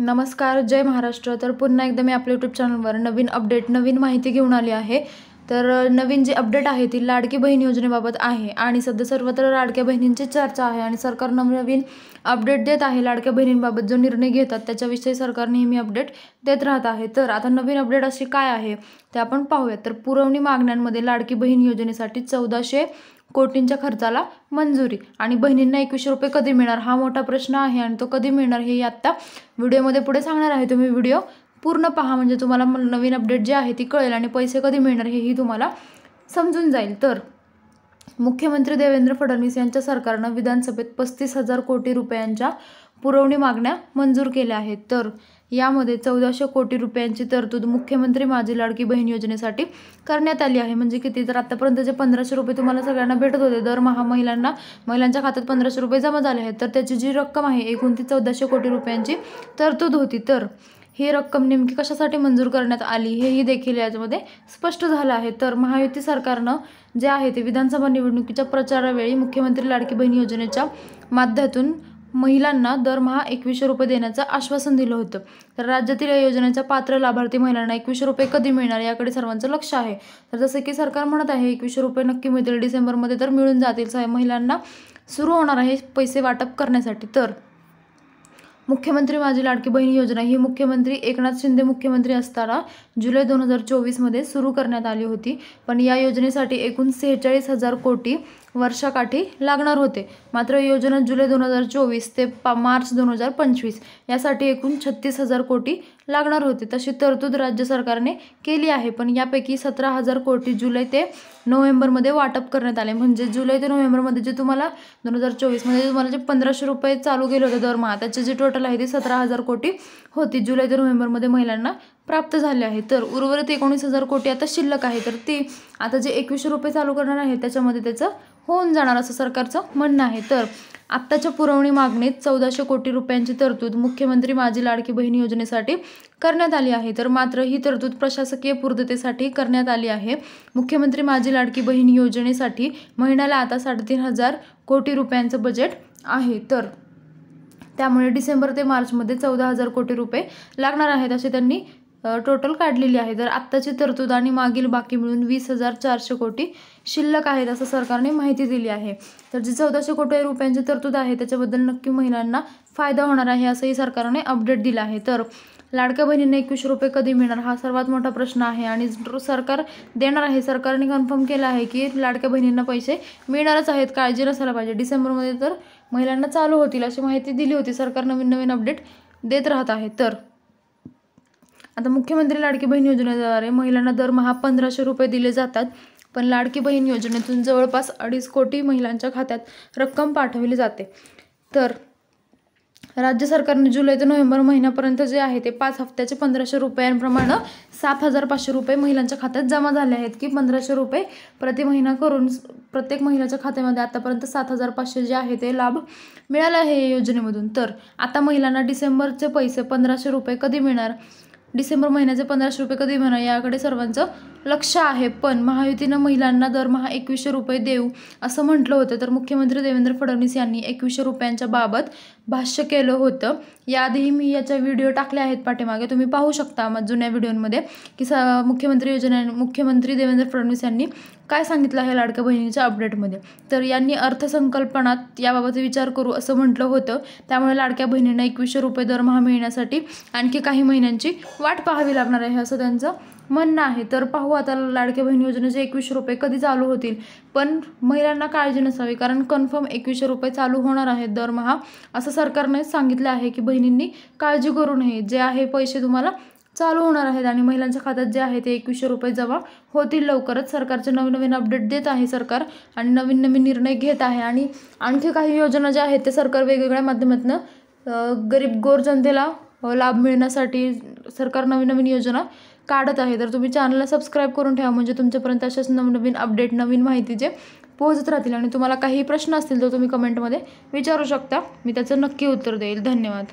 नमस्कार, जय महाराष्ट्र। तर पुन्हा एकदा मी आपल्या यूट्यूब चॅनलवर नवीन अपडेट, नवीन माहिती घेऊन आली आहे। तर नवीन जी अपडेट आहे ती लाडकी बहीण योजनेबाबत आहे आणि सध्या सर्वत्र लाडक्या बहिणींची चर्चा आहे आणि सरकार नवीन अपडेट देत आहे। लाडक्या बहिणींबाबत जो निर्णय घेतात त्याच्याविषयी सरकार नेहमी अपडेट देत राहत आहे। तर आता नवीन अपडेट अशी काय आहे ते आपण पाहूयात। तर पुरवणी मागण्यांमध्ये लाडकी बहीण योजनेसाठी 1400 कोटींच्या खर्चाला मंजुरी आणि बहिणींना 2100 रुपये कधी मिळणार हा मोठा प्रश्न आहे आणि तो कधी मिळणार हे आता व्हिडिओमध्ये पुढे सांगणार आहे। तुम्ही व्हिडिओ पूर्ण पहा म्हणजे तुम्हाला नवीन अपडेट जे आहे ती कळेल आणि पैसे कधी मिळणार हेही तुम्हाला समजून जाईल। तर मुख्यमंत्री देवेंद्र फडणवीस यांच्या सरकारनं विधानसभेत 35,000 कोटी रुपयांच्या पुरवणी मागण्या मंजूर केल्या आहेत। तर यामध्ये 1400 कोटी रुपयांची तरतूद मुख्यमंत्री माझी लाडकी बहीण योजनेसाठी करण्यात आली आहे। म्हणजे किती, तर आतापर्यंत जे 1500 रुपये तुम्हाला सगळ्यांना भेटत होते दरमहा महिलांच्या खात्यात 1500 रुपये जमा झाले आहेत, तर त्याची जी रक्कम आहे एकूण ती 1400 कोटी रुपयांची तरतूद होती। तर ही रक्कम नेमकी कशासाठी मंजूर करण्यात आली हेही देखील यामध्ये स्पष्ट झालं आहे। तर महायुती सरकारनं जे आहे ते विधानसभा निवडणुकीच्या प्रचारावेळी मुख्यमंत्री लाडकी बहीण योजनेच्या माध्यमातून महिलांना दरमहा 2100 रुपये देण्याचं आश्वासन दिलं होतं। तर राज्यातील या योजनेच्या पात्र लाभार्थी महिलांना 2100 रुपये कधी मिळणार याकडे सर्वांचं लक्ष आहे। तर जसं की सरकार म्हणत आहे 2100 रुपये नक्की मिळतील, डिसेंबरमध्ये तर मिळून जातील। महिलांना सुरू होणार आहे पैसे वाटप करण्यासाठी। तर मुख्यमंत्री माझी लाडकी बहीण योजना ही मुख्यमंत्री एकनाथ शिंदे मुख्यमंत्री असताना जुलै 2024मध्ये सुरू करण्यात आली होती। पण या योजनेसाठी एकूण 46,000 कोटी वर्षाकाठी लागणार होते। मात्र योजना जुलै 2024 ते मार्च 2025 यासाठी एकूण 36,000 कोटी लागणार होते। तशी तरतूद राज्य सरकारने केली आहे। पण यापैकी 17,000 कोटी जुलै ते नोव्हेंबरमध्ये वाटप करण्यात आले। म्हणजे जुलै ते नोव्हेंबरमध्ये जे तुम्हाला 2024मध्ये तुम्हाला जे 1500 रुपये चालू केले होते दरमहा त्याचे जे टोटल आहे ते 17,000 कोटी होती जुलै ते नोव्हेंबरमध्ये महिलांना प्राप्त झाले आहे। तर उर्वरित 19,000 कोटी आता शिल्लक आहे। तर ती आता जे 2100 रुपये चालू करणार आहे त्याच्यामध्ये त्याचं होऊन जाणार असं सरकारचं म्हणणं आहे। तर आत्ताच्या पुरवणी मागणीत 1400 कोटी रुपयांची तरतूद मुख्यमंत्री माझी लाडकी बहीण योजनेसाठी करण्यात आली आहे। तर मात्र ही तरतूद प्रशासकीय पूर्ततेसाठी करण्यात आली आहे। मुख्यमंत्री माझी लाडकी बहीण योजनेसाठी महिन्याला आता 3,500 कोटी रुपयांचं बजेट आहे। तर त्यामुळे डिसेंबर ते मार्चमध्ये 14,000 कोटी रुपये लागणार आहेत असे त्यांनी टोटल काढलेली आहे। तर आत्ताची तरतूद आणि मागील बाकी मिळून 20,400 कोटी शिल्लक आहेत असं सरकारने माहिती दिली आहे। तर जी 1400 कोटी रुपयांची तरतूद आहे त्याच्याबद्दल नक्की महिलांना फायदा होणार आहे असंही सरकारने अपडेट दिलं आहे। तर लाडक्या बहिणींना 2100 रुपये कधी मिळणार हा सर्वात मोठा प्रश्न आहे आणि सरकार देणार आहे। सरकारने कन्फर्म केलं आहे की लाडक्या बहिणींना पैसे मिळणारच आहेत, काळजी नसायला पाहिजे। डिसेंबरमध्ये तर महिलांना चालू होतील अशी माहिती दिली होती। सरकार नवीन अपडेट देत राहत आहे। तर आता मुख्यमंत्री लाडकी बहीण योजनेद्वारे महिलांना दरमहा 1500 रुपये दिले जातात। पण लाडकी बहीण योजनेतून जवळपास 2.5 कोटी महिलांच्या खात्यात रक्कम पाठवली जाते। तर राज्य सरकारने जुलै ते नोव्हेंबर महिन्यापर्यंत जे आहे ते 5 हप्त्याचे 1500 रुपयांप्रमाणे 7,500 रुपये महिलांच्या खात्यात जमा झाले आहेत की 1500 रुपये प्रति महिना करून प्रत्येक महिलाच्या खात्यामध्ये आतापर्यंत 7,500 जे आहे ते लाभ मिळाला आहे या योजनेमधून। तर आता महिलांना डिसेंबरचे पैसे 1500 रुपये कधी मिळणार, डिसेंबर महिन्याचे 1500 रुपये कधी मिळणार याकडे सर्वांचं लक्ष आहे। पण महायुतीनं महिलांना दरमहा 2100 रुपये देऊ असं म्हटलं होतं। तर मुख्यमंत्री देवेंद्र फडणवीस यांनी 2100 रुपयांच्या बाबत भाष्य केलं होतं। याआधीही मी याच्या व्हिडिओ टाकले आहेत पाठीमागे, तुम्ही पाहू शकता जुन्या व्हिडिओमध्ये की मुख्यमंत्री देवेंद्र फडणवीस यांनी काय सांगितलं आहे लाडक्या बहिणीच्या अपडेटमध्ये। तर यांनी अर्थसंकल्पनात याबाबत विचार करू असं म्हटलं होतं। त्यामुळे लाडक्या बहिणींना 2100 रुपये दरमहा मिळण्यासाठी आणखी काही महिन्यांची वाट पाहावी लागणार आहे असं त्यांचं म्हणणं आहे। तर पाहू आता लाडक्या बहीण योजनेचे 2100 रुपये कधी चालू होतील। पण महिलांना काळजी नसावी कारण कन्फर्म 2100 रुपये चालू होणार आहेत दरमहा असं सरकारने सांगितलं आहे की बहिणींनी काळजी करू नये, जे आहे पैसे तुम्हाला चालू होणार आहेत आणि महिलांच्या खात्यात जे आहे ते 2100 रुपये जमा होतील लवकरच। सरकारचे नवीन अपडेट देत आहे सरकार आणि नवीन निर्णय घेत आहे आणि आणखी काही योजना ज्या आहेत ते सरकार वेगवेगळ्या माध्यमातून गरीब गोर जनतेला लाभ मिळण्यासाठी सरकार नवीन योजना काढत आहे। तर तुम्ही चॅनलला सबस्क्राईब करून ठेवा म्हणजे तुमच्यापर्यंत अशाच नवीन अपडेट, नवीन माहिती जे पोहोचत राहतील। आणि तुम्हाला काही प्रश्न असतील तर तुम्ही कमेंटमध्ये विचारू शकता, मी त्याचं नक्की उत्तर देईल। धन्यवाद।